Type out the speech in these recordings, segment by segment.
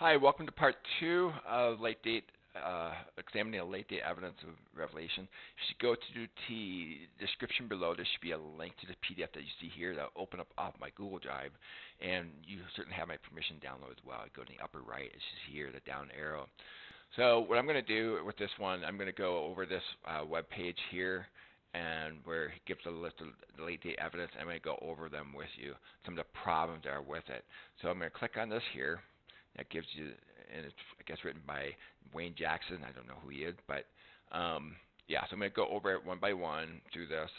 Hi, welcome to part two of examining the late date evidence of Revelation. You should go to the description below. There should be a link to the PDF that you see here that will open up off my Google Drive, and you certainly have my permission to download as well. Go to the upper right. It's just here, the down arrow. So what I'm going to do with this one, I'm going to go over this web page here, and where it gives a list of the late date evidence. I'm going to go over them with you, some of the problems that are with it. So I'm going to click on this here. That gives you, and it's, I guess, written by Wayne Jackson. I don't know who he is, but yeah, so I'm going to go over it one by one through this,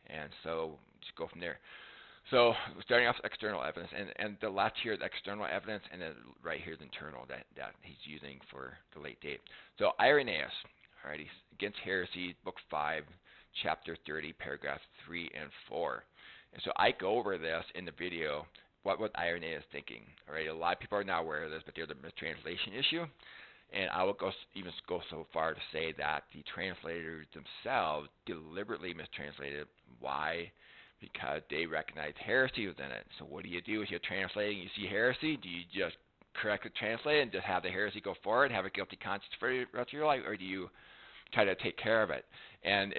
and so just go from there. So starting off with external evidence, and the left here is external evidence, and then right here is internal that he's using for the late date. So Irenaeus, alrighty, Against Heresy, Book 5, Chapter 30, Paragraphs 3 and 4. And so I go over this in the video, what Irenaeus is thinking. Alright, a lot of people are not aware of this, but there's a mistranslation issue. And I will even go so far to say that the translators themselves deliberately mistranslated. Why? Because they recognize heresy within it. So what do you do if you're translating, you see heresy? Do you just correctly translate it and just have the heresy go forward, have a guilty conscience for the rest of your life, or do you try to take care of it? And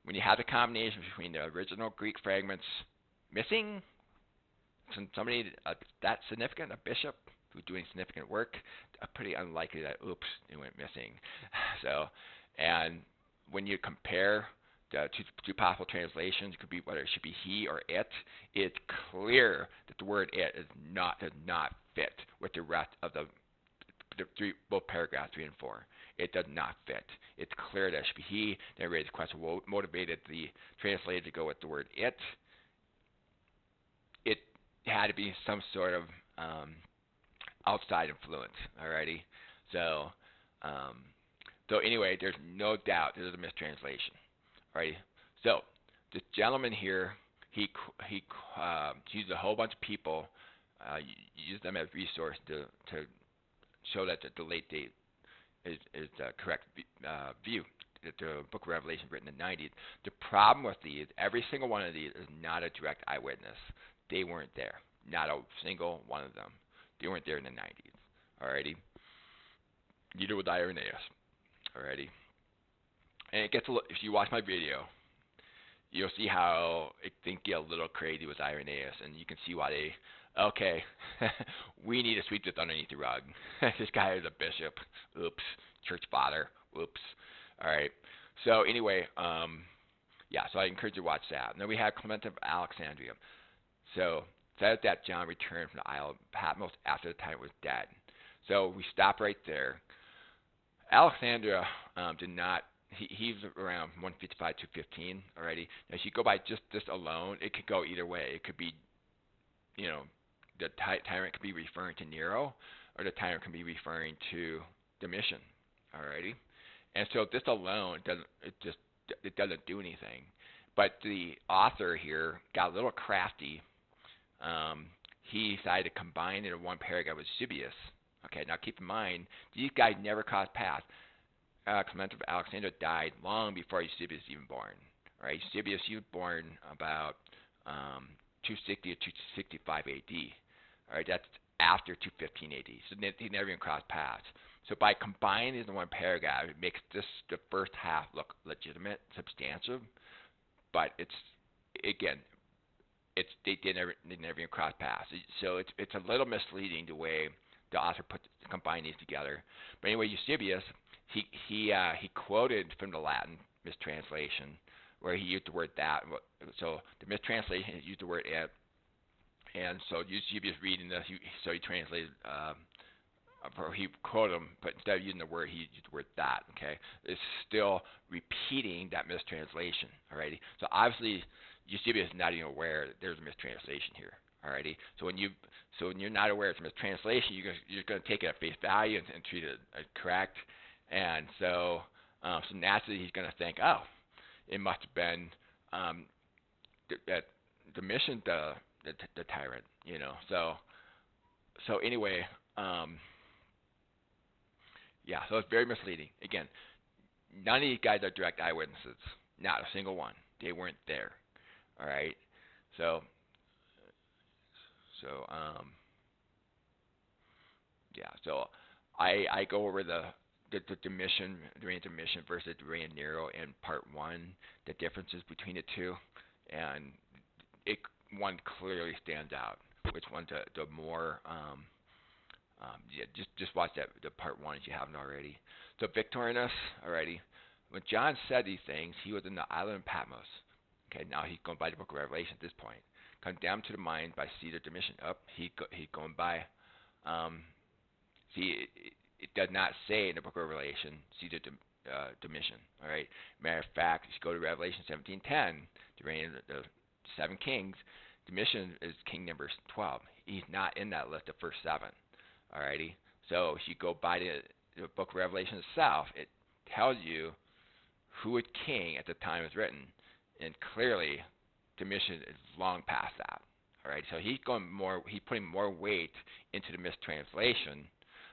when you have the combination between the original Greek fragments missing, somebody that significant, a bishop who's doing significant work, pretty unlikely that, oops, it went missing. So, and when you compare the two possible translations, it could be whether it should be he or it, it's clear that the word it does not fit with the rest of both paragraphs 3 and 4. It does not fit. It's clear that it should be he. Then I raised the question, what motivated the translator to go with the word it? It had to be some sort of outside influence. Alrighty, so anyway, there's no doubt this is a mistranslation. Alrighty, so this gentleman here, he used a whole bunch of people, used them as resource to show that the late date is the correct view. That the Book of Revelation written in the 90s. The problem with these, every single one of these is not a direct eyewitness. They weren't there. Not a single one of them. They weren't there in the 90s. Alrighty. Neither was Irenaeus. Alrighty. And it gets a little, if you watch my video, you'll see how it can get a little crazy with Irenaeus, and you can see why they, okay, we need to sweep this underneath the rug. This guy is a bishop. Oops. Church father. Oops. Alright. So anyway, yeah, so I encourage you to watch that. And then we have Clement of Alexandria. So says that John returned from the Isle of Patmos after the tyrant was dead. So we stop right there. Alexandria did not. He's around 155 to 15 already. Now, if you go by just this alone, it could go either way. It could be, the tyrant could be referring to Nero, or the tyrant can be referring to Domitian. Alrighty, and so this alone doesn't do anything. But the author here got a little crafty. He decided to combine it in one paragraph with Eusebius. Okay, now keep in mind, these guys never crossed paths. Clement of Alexandria died long before Eusebius was even born. Right? Eusebius, he was born about 260 to 265 AD. All right, that's after 215 AD. So he never even crossed paths. So by combining these in one paragraph, it makes the first half look legitimate, substantive. But it's, again, they never even cross paths. So it's a little misleading the way the author combined these together. But anyway, Eusebius, he quoted from the Latin mistranslation where he used the word that. So the mistranslation he used the word it, and so Eusebius reading this, so he translated, or he quoted him, but instead of using the word, he used the word that. Okay, it's still repeating that mistranslation. Alrighty, so obviously Eusebius is not even aware that there's a mistranslation here. Alrighty, so when you're not aware it's a mistranslation, you're going to take it at face value and treat it as correct. And so naturally he's going to think, oh, it must have been that the mission, the tyrant, So anyway, yeah, so it's very misleading. Again, none of these guys are direct eyewitnesses. Not a single one. They weren't there. All right. So Yeah. So I go over the Domitian, the reign of Domitian versus the reign of Nero in part one, the differences between the two, and it one clearly stands out. Which one the more yeah, just watch that the part one if you haven't already. So Victorinus, alrighty. When John said these things, he was in the island of Patmos. Okay, now he's going by the book of Revelation at this point. Condemned to the mind by Caesar Domitian. Up, he's going by. Um, see, it does not say in the book of Revelation Caesar Domitian. All right. Matter of fact, if you go to Revelation 17:10, the reign of the seven kings, Domitian is king number 12. He's not in that list of first seven. Alrighty. So if you go by the book of Revelation itself, it tells you who was king at the time it was written, and clearly Domitian is long past that. Alright. So he's putting more weight into the mistranslation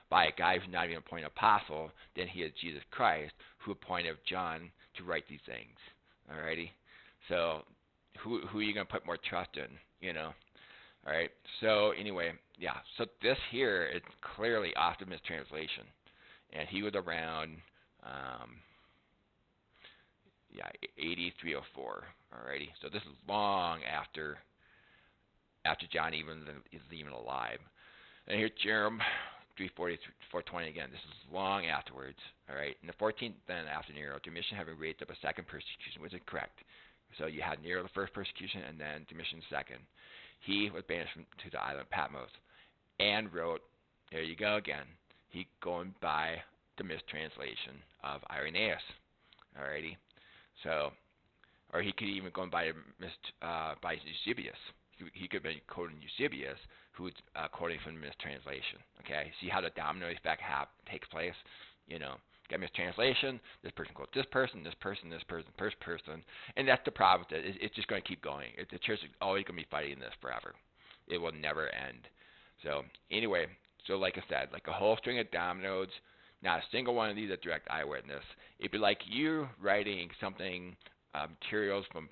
by a guy who's not even appointed apostle than he is Jesus Christ, who appointed John to write these things. Alrighty. So who are you gonna put more trust in? You know. All right. So anyway, yeah. So this here is clearly off the mistranslation, and he was around, yeah, 8304. Alrighty. So this is long after John is even alive. And here Jerome 340 420 again. This is long afterwards. All right. In the 14th then after Nero, Domitian having raised up a second persecution, which is correct. So you had Nero the first persecution, and then Domitian the second. He was banished to the island of Patmos and wrote, there you go again, he going by the mistranslation of Irenaeus. Alrighty. So, or he could even go by Eusebius. He could have been quoting Eusebius, who's quoting from the mistranslation. Okay, see how the domino effect takes place? You know, get mistranslation, this person quotes this person, this person, this person, first person, and that's the problem with it. It's just going to keep going. The church is always going to be fighting this forever. It will never end. So anyway, so like I said, like a whole string of dominoes, not a single one of these a direct eyewitness. It'd be like you writing something, materials from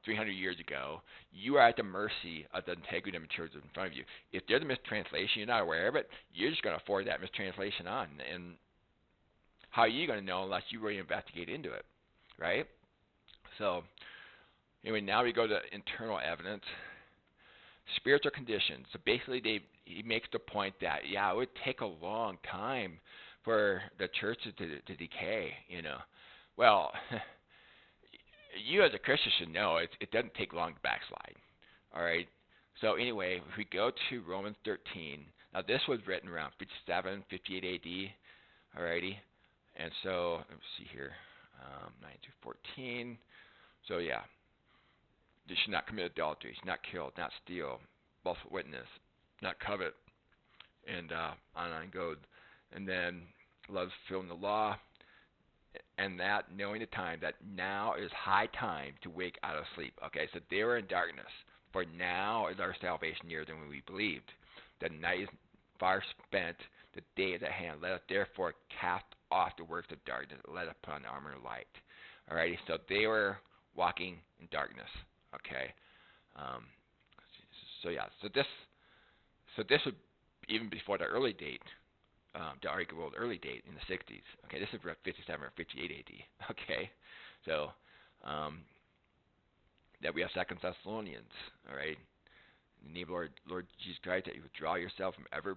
300 years ago. You are at the mercy of the integrity of the materials in front of you. If there's a mistranslation, you're not aware of it, you're just going to forward that mistranslation on, and how are you going to know unless you really investigate into it, right? So, anyway, now we go to internal evidence. Spiritual conditions. So basically, he makes the point that, yeah, it would take a long time for the church to decay, Well, you as a Christian should know it doesn't take long to backslide, all right? So anyway, if we go to Romans 13, now this was written around 57, 58 AD, alrighty? And so, let's see here, 9 through 14. So yeah, you should not commit adultery, should not kill, not steal, false witness, not covet, and on and goes. And then love's fulfilling the law, and that knowing the time, that now is high time to wake out of sleep. Okay, so they were in darkness, for now is our salvation nearer than when we believed. The night is far spent, the day is at hand. Let us therefore cast off the works of darkness. Let us put on the armor of light. Alrighty, so they were walking in darkness. Okay, so yeah, so this was even before the early date, the arguable early date in the 60s. Okay, this is 57 or 58 AD. Okay, so that we have Second Thessalonians. All right, in the name of Lord Jesus Christ, that you withdraw yourself from every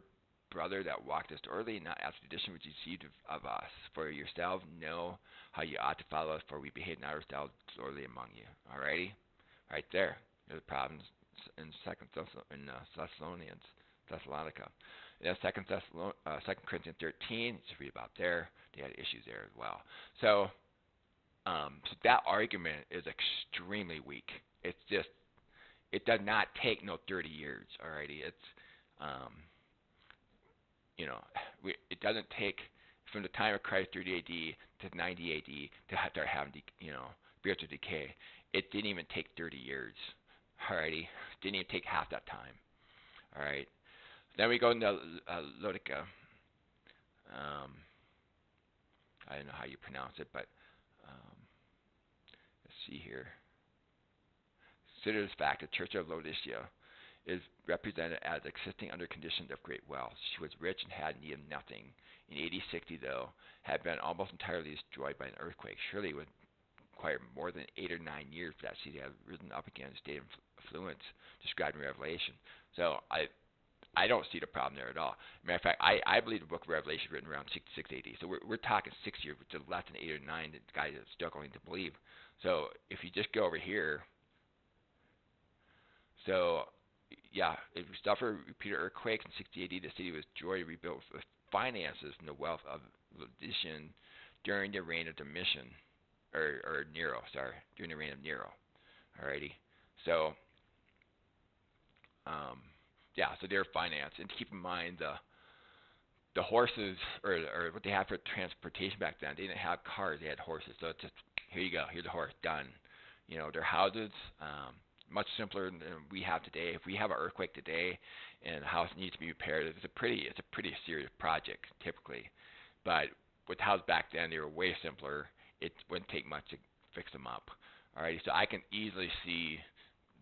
brother that walked disorderly, not after the tradition which you received of us. For yourselves know how you ought to follow us, for we behave not ourselves disorderly among you. Alrighty, right there. There's problems in Thessalonica. And Second Corinthians 13. Just read about there. They had issues there as well. So that argument is extremely weak. It's just, it does not take no 30 years. Alrighty, it's it doesn't take from the time of Christ 30 AD to 90 AD to start having spiritual decay. It didn't even take 30 years. Alrighty, didn't even take half that time. All right. Then we go into Laodicea. I don't know how you pronounce it, but let's see here. Consider this fact: the Church of Laodicea is represented as existing under conditions of great wealth. She was rich and had need of nothing. In AD 60, though, had been almost entirely destroyed by an earthquake. Surely it would require more than 8 or 9 years for that city to have risen up again in state of affluence described in Revelation. So I don't see the problem there at all. Matter of fact, I believe the book of Revelation was written around 66 AD. So we're talking 6 years, which is less than 8 or 9 that the guys are struggling to believe. So if you just go over here, so yeah, if we suffered repeated earthquakes in 60 AD, the city was joyfully rebuilt with finances and the wealth of Lucian during the reign of Domitian, or Nero, during the reign of Nero. Alrighty, so yeah, so they're financed, and keep in mind the horses or what they had for transportation back then. They didn't have cars; they had horses. So it's just here you go, here's a horse, done. You know, their houses. Much simpler than we have today. If we have an earthquake today and the house needs to be repaired, it's a pretty serious project typically. But with the house back then, they were way simpler. It wouldn't take much to fix them up. Alrighty, so I can easily see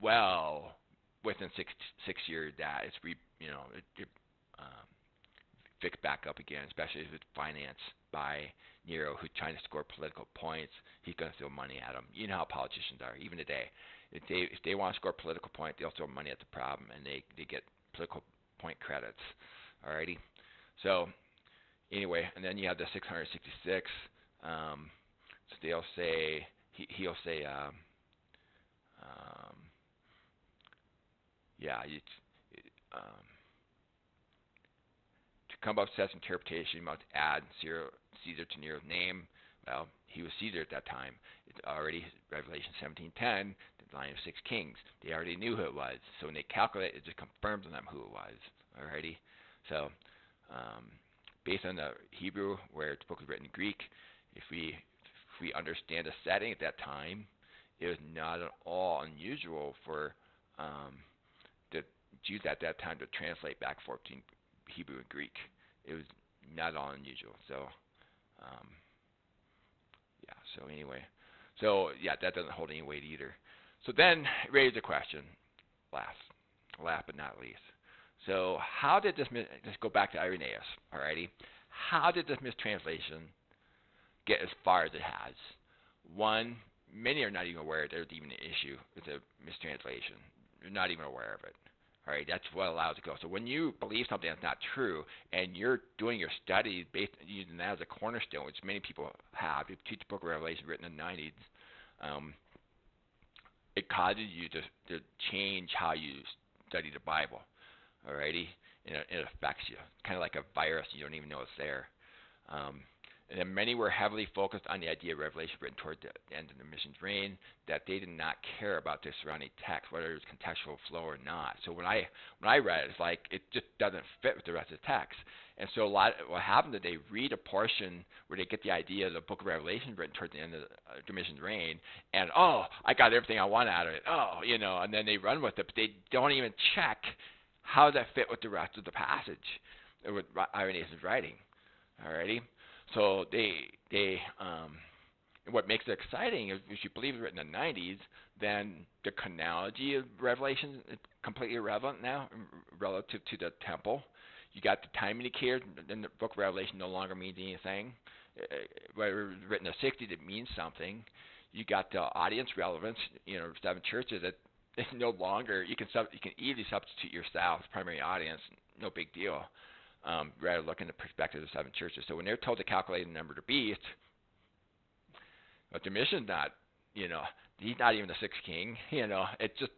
well within six years that it's fixed back up again, especially if it's financed by Nero, who's trying to score political points. He's going to throw money at them. You know how politicians are, even today. If they want to score political points, they'll throw money at the problem, and they get political point credits. Alrighty. So anyway, and then you have the 666. So they'll say he'll say yeah. To come up with such interpretation, you must add Caesar to Nero's name. Well, he was Caesar at that time. It's already Revelation 17:10, the line of 6 kings. They already knew who it was. So when they calculate, it just confirms on them who it was. Alrighty. So based on the Hebrew, where the book was written in Greek, if we understand the setting at that time, it was not at all unusual for the Jews at that time to translate back 14 Hebrew and Greek. It was not at all unusual. So yeah. So anyway, that doesn't hold any weight either. So then it raises a question, last but not least. So how did this, let's go back to Irenaeus, alrighty. How did this mistranslation get as far as it has? One, many are not even aware there's even an issue with a mistranslation. They're not even aware of it. Alright, that's what allows it to go. So when you believe something that's not true, and you're doing your studies based using that as a cornerstone, which many people have, you teach the book of Revelation written in the 90s, it causes you to change how you study the Bible. Alrighty, and it affects you, kind of like a virus. You don't even know it's there. And then many were heavily focused on the idea of Revelation written toward the end of the mission's reign, that they did not care about the surrounding text, whether it was contextual flow or not. So when I read it, it's like it just doesn't fit with the rest of the text. And so what happens is they read a portion where they get the idea of the book of Revelation written toward the end of the mission's reign, and I got everything I want out of it. And then they run with it, but they don't even check how does that fit with the rest of the passage, with Irenaeus' writing. Alrighty. So what makes it exciting is if you believe it's written in the 90s, then the chronology of Revelation is completely irrelevant now relative to the temple. You got the time indicators, then the book of Revelation no longer means anything. Whether it was written in the 60s, it means something. You got the audience relevance, 7 churches that it's no longer, you can easily substitute yourself as primary audience, no big deal. Rather look in the perspective of 7 churches. So when they're told to calculate the number of the beast, but the mission's not, he's not even the 6th king. It's just,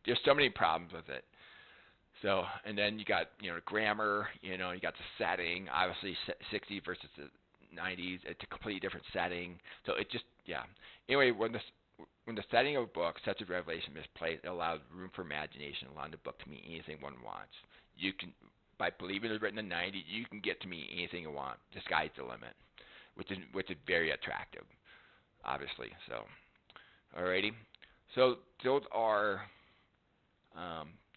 there's so many problems with it. So, and then you got, grammar, you got the setting, obviously 60 versus the 90s, it's a completely different setting. So it just, yeah. Anyway, when the setting of a book, such as Revelation, is misplaced, it allows room for imagination, allowing the book to mean anything one wants. You can, by believing it's written in the 90s, you can get to mean anything you want. The sky's the limit, which is very attractive, obviously. So, alrighty. So those are.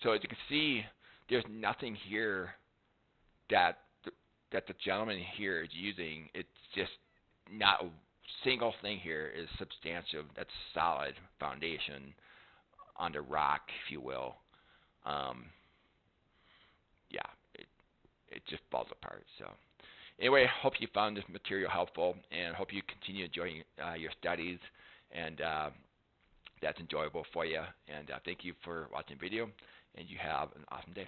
So as you can see, there's nothing here that the gentleman here is using. It's just not a single thing here is substantial. That's solid foundation on the rock, if you will. um, yeah, it just falls apart. So anyway, hope you found this material helpful, and hope you continue enjoying your studies, and that's enjoyable for you. And thank you for watching the video, and you have an awesome day.